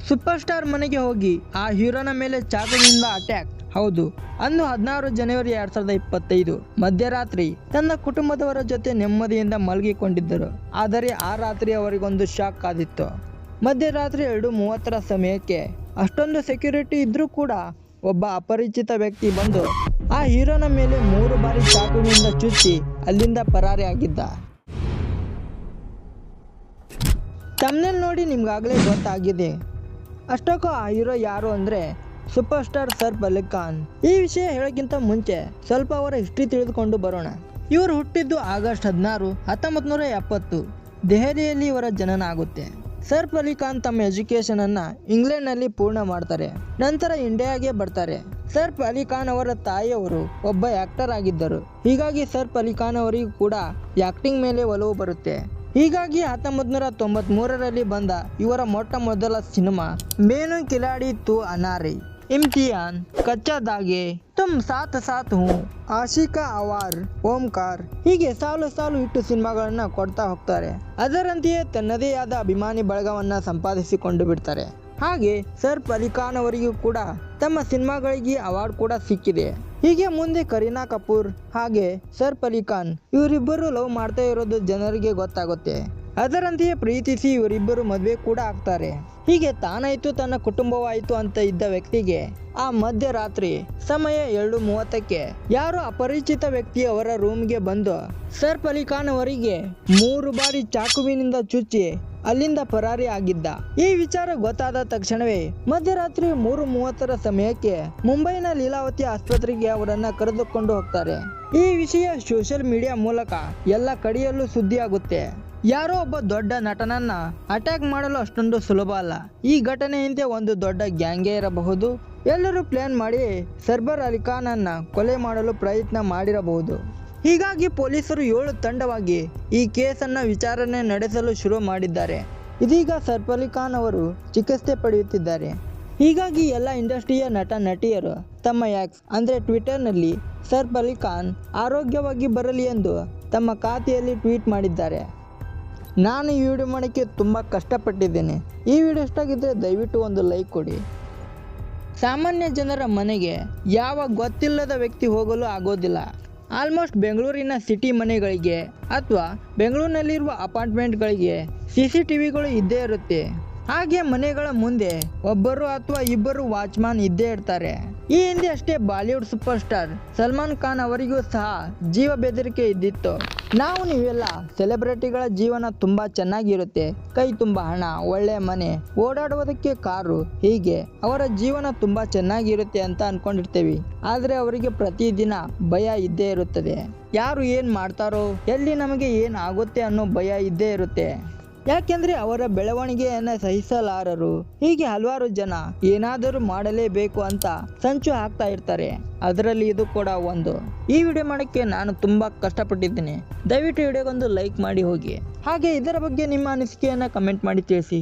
Super star ಮನೆಗೆ ಹೋಗಿ ಆ ಹೀರೋನ ಮೇಲೆ ಚಾಕುವಿನಿಂದ ಅಟ್ಯಾಕ್. ಹೌದು, ಅಂದು 16 ಜನವರಿ 2025 ಮಧ್ಯರಾತ್ರಿ ತನ್ನ ಕುಟುಂಬದವರ ಜೊತೆ ನೆಮ್ಮದಿಯಿಂದ ಮಲಗಿಕೊಂಡಿದ್ದರು. ಆದರೆ ಆ ರಾತ್ರಿ ಅವರಿಗೊಂದು ಶಾಕ್ ಆದಿತ್ತು. ಮಧ್ಯರಾತ್ರಿ 2:30 ಸಮಯಕ್ಕೆ ಅಷ್ಟೊಂದು ಸೆಕ್ಯೂರಿಟಿ ಇದ್ರೂ ಕೂಡ ಒಬ್ಬ ಅಪರಿಚಿತ ವ್ಯಕ್ತಿ ಬಂದು ಆ ಹೀರೋನ ಮೇಲೆ 3 ಬಾರಿ ಚಾಕುವಿನಿಂದ ಚುಚ್ಚಿ ಅಲ್ಲಿಂದ ಪರಾರಿ ಆಗಿದ್ದ. ತಮ್ನೇಲ್ ನೋಡಿ ನಿಮ್ಗಾಗಲೇ ಗೊತ್ತಾಗಿದೆ. ಅಷ್ಟಕ್ಕೂ ಆ ಹೀರೋ ಯಾರು ಅಂದರೆ ಸೂಪರ್ ಸ್ಟಾರ್ ಸೈಫ್ ಅಲಿ ಖಾನ್. ಈ ವಿಷಯ ಹೇಳೋಕ್ಕಿಂತ ಮುಂಚೆ ಸ್ವಲ್ಪ ಅವರ ಹಿಸ್ಟ್ರಿ ತಿಳಿದುಕೊಂಡು ಬರೋಣ. ಇವರು ಹುಟ್ಟಿದ್ದು ಆಗಸ್ಟ್ 16, 1970 ದೆಹಲಿಯಲ್ಲಿ ಇವರ ಜನನ ಆಗುತ್ತೆ. ಸೈಫ್ ಅಲಿ ಖಾನ್ ತಮ್ಮ ಎಜುಕೇಶನ್ ಅನ್ನ ಇಂಗ್ಲೆಂಡ್ನಲ್ಲಿ ಪೂರ್ಣ ಮಾಡ್ತಾರೆ. ನಂತರ ಇಂಡಿಯಾಗೆ ಬರ್ತಾರೆ. ಸೈಫ್ ಅಲಿ ಖಾನ್ ಅವರ ತಾಯಿಯವರು ಒಬ್ಬ ಆಕ್ಟರ್ ಆಗಿದ್ದರು. ಹೀಗಾಗಿ ಸೈಫ್ ಅಲಿ ಖಾನ್ ಅವರಿಗೂ ಕೂಡ ಆಕ್ಟಿಂಗ್ ಮೇಲೆ ಒಲವು ಬರುತ್ತೆ. ಹೀಗಾಗಿ 1993ರಲ್ಲಿ ಬಂದ ಇವರ ಮೊಟ್ಟ ಮೊದಲ ಸಿನಿಮಾ ಮೇನು ಕಿಲಾಡಿ ತು ಅನಾರಿ, ಇಮ್ತಿಯಾನ್, ಕಚ್ಚಾ ದಾಗೆ, ತುಮ್ ಸಾಥ್ ಸಾಥ್ ಹೂ, ಆಶಿಕಾ ಅವಾರ್, ಓಂಕಾರ್ ಹೀಗೆ ಸಾಲು ಸಾಲು ಇಟ್ಟು ಸಿನಿಮಾಗಳನ್ನ ಕೊಡ್ತಾ ಹೋಗ್ತಾರೆ. ಅದರಂತೆಯೇ ತನ್ನದೇ ಆದ ಅಭಿಮಾನಿ ಬಳಗವನ್ನ ಸಂಪಾದಿಸಿಕೊಂಡು ಬಿಡ್ತಾರೆ. ಹಾಗೆ ಸೈಫ್ ಅಲಿ ಖಾನ್ ಅವರಿಗೂ ಕೂಡ ತಮ್ಮ ಸಿನಿಮಾಗಳಿಗೆ ಅವಾರ್ಡ್ ಕೂಡ ಸಿಕ್ಕಿದೆ. ಹೀಗೆ ಮುಂದೆ ಕರೀನಾ ಕಪೂರ್ ಹಾಗೆ ಸೈಫ್ ಅಲಿ ಖಾನ್ ಇವರಿಬ್ಬರು ಲವ್ ಮಾಡ್ತಾ ಇರೋದು ಜನರಿಗೆ ಗೊತ್ತಾಗುತ್ತೆ. ಅದರಂತೆಯೇ ಪ್ರೀತಿಸಿ ಇವರಿಬ್ಬರು ಮದುವೆ ಕೂಡ ಆಗ್ತಾರೆ. ಹೀಗೆ ತಾನಾಯ್ತು ತನ್ನ ಕುಟುಂಬವಾಯಿತು ಅಂತ ಇದ್ದ ವ್ಯಕ್ತಿಗೆ ಆ ಮಧ್ಯರಾತ್ರಿ ಸಮಯ 2:30ಕ್ಕೆ ಯಾರೋ ಅಪರಿಚಿತ ವ್ಯಕ್ತಿ ಅವರ ರೂಮ್ಗೆ ಬಂದು ಸೈಫ್ ಅಲಿ ಖಾನ್ ಅವರಿಗೆ 3 ಬಾರಿ ಚಾಕುವಿನಿಂದ ಚುಚ್ಚಿ ಅಲ್ಲಿಂದ ಪರಾರಿ ಆಗಿದ್ದ. ಈ ವಿಚಾರ ಗೊತ್ತಾದ ತಕ್ಷಣವೇ ಮಧ್ಯರಾತ್ರಿ 3:30 ಸಮಯಕ್ಕೆ ಮುಂಬೈನ ಲೀಲಾವತಿ ಆಸ್ಪತ್ರೆಗೆ ಅವರನ್ನ ಕರೆದುಕೊಂಡು ಹೋಗ್ತಾರೆ. ಈ ವಿಷಯ ಸೋಷಿಯಲ್ ಮೀಡಿಯಾ ಮೂಲಕ ಎಲ್ಲ ಕಡೆಯಲ್ಲೂ ಸುದ್ದಿ ಆಗುತ್ತೆ. ಯಾರೋ ಒಬ್ಬ ದೊಡ್ಡ ನಟನನ್ನ ಅಟ್ಯಾಕ್ ಮಾಡಲು ಅಷ್ಟೊಂದು ಸುಲಭ ಅಲ್ಲ. ಈ ಘಟನೆ ಹಿಂದೆ ಒಂದು ದೊಡ್ಡ ಗ್ಯಾಂಗೇ ಇರಬಹುದು. ಎಲ್ಲರೂ ಪ್ಲಾನ್ ಮಾಡಿ ಸೈಫ್ ಅಲಿ ಖಾನ್ ಅನ್ನ ಕೊಲೆ ಮಾಡಲು ಪ್ರಯತ್ನ ಮಾಡಿರಬಹುದು. ಹೀಗಾಗಿ ಪೊಲೀಸರು 7 ತಂಡವಾಗಿ ಈ ಕೇಸನ್ನ ವಿಚಾರಣೆ ನಡೆಸಲು ಶುರು ಮಾಡಿದ್ದಾರೆ. ಇದೀಗ ಸೈಫ್ ಅಲಿ ಖಾನ್ ಅವರು ಚಿಕಿತ್ಸೆ ಪಡೆಯುತ್ತಿದ್ದಾರೆ. ಹೀಗಾಗಿ ಎಲ್ಲ ಇಂಡಸ್ಟ್ರಿಯ ನಟ ನಟಿಯರು ತಮ್ಮ ಎಕ್ಸ್ ಅಂದರೆ ಟ್ವಿಟರ್ನಲ್ಲಿ ಸೈಫ್ ಅಲಿ ಖಾನ್ ಆರೋಗ್ಯವಾಗಿ ಬರಲಿ ಎಂದು ತಮ್ಮ ಖಾತೆಯಲ್ಲಿ ಟ್ವೀಟ್ ಮಾಡಿದ್ದಾರೆ. ನಾನು ಈ ವಿಡಿಯೋ ಮಾಡೋಕ್ಕೆ ತುಂಬ ಕಷ್ಟಪಟ್ಟಿದ್ದೇನೆ. ಈ ವಿಡಿಯೋ ಇಷ್ಟ ಆಗಿದ್ದರೆ ದಯವಿಟ್ಟು ಒಂದು ಲೈಕ್ ಕೊಡಿ. ಸಾಮಾನ್ಯ ಜನರ ಮನೆಗೆ ಯಾವ ಗೊತ್ತಿಲ್ಲದ ವ್ಯಕ್ತಿ ಹೋಗಲು ಆಗೋದಿಲ್ಲ. ಆಲ್ಮೋಸ್ಟ್ ಬೆಂಗಳೂರಿನ ಸಿಟಿ ಮನೆಗಳಿಗೆ ಅಥವಾ ಬೆಂಗಳೂರಿನಲ್ಲಿರುವ ಅಪಾರ್ಟ್ಮೆಂಟ್ಗಳಿಗೆ CCTVಗಳು ಇದ್ದೇ ಇರುತ್ತೆ. ಹಾಗೆ ಮನೆಗಳ ಮುಂದೆ ಒಬ್ಬರು ಅಥವಾ ಇಬ್ಬರು ವಾಚ್ಮ್ಯಾನ್ ಇದ್ದೇ ಇರ್ತಾರೆ. ಈ ಹಿಂದೆ ಅಷ್ಟೇ Bollywood super star Salman Khan ಅವರಿಗೂ ಸಹ ಜೀವ ಬೆದರಿಕೆ ಇದ್ದಿತ್ತು. ನೀವೆಲ್ಲ ಸೆಲೆಬ್ರಿಟಿಗಳ ಜೀವನ ತುಂಬಾ ಚೆನ್ನಾಗಿರುತ್ತೆ, ಕೈ ತುಂಬ ಹಣ, ಒಳ್ಳೆ ಮನೆ, ಓಡಾಡುವುದಕ್ಕೆ ಕಾರು, ಹೀಗೆ ಅವರ ಜೀವನ ತುಂಬಾ ಚೆನ್ನಾಗಿರುತ್ತೆ ಅಂತ ಅನ್ಕೊಂಡಿರ್ತೇವೆ. ಆದ್ರೆ ಅವರಿಗೆ ಪ್ರತಿದಿನ ಭಯ ಇದ್ದೇ ಇರುತ್ತದೆ. ಯಾರು ಏನ್ ಮಾಡ್ತಾರೋ, ಎಲ್ಲಿ ನಮಗೆ ಏನ್ ಆಗುತ್ತೆ ಅನ್ನೋ ಭಯ ಇದ್ದೇ ಇರುತ್ತೆ. ಯಾಕೆಂದ್ರೆ ಅವರ ಬೆಳವಣಿಗೆಯನ್ನು ಸಹಿಸಲಾರರು. ಹೀಗೆ ಹಲವಾರು ಜನ ಏನಾದರೂ ಮಾಡಲೇಬೇಕು ಅಂತ ಸಂಚು ಹಾಕ್ತಾ ಇರ್ತಾರೆ. ಅದರಲ್ಲಿ ಇದು ಕೂಡ ಒಂದು. ಈ ವಿಡಿಯೋ ಮಾಡೋಕ್ಕೆ ನಾನು ತುಂಬಾ ಕಷ್ಟಪಟ್ಟಿದ್ದೀನಿ. ದಯವಿಟ್ಟು ವಿಡಿಯೋಗೊಂದು ಲೈಕ್ ಮಾಡಿ ಹೋಗಿ. ಹಾಗೆ ಇದರ ಬಗ್ಗೆ ನಿಮ್ಮ ಅನಿಸಿಕೆಯನ್ನು ಕಮೆಂಟ್ ಮಾಡಿ ತಿಳಿಸಿ.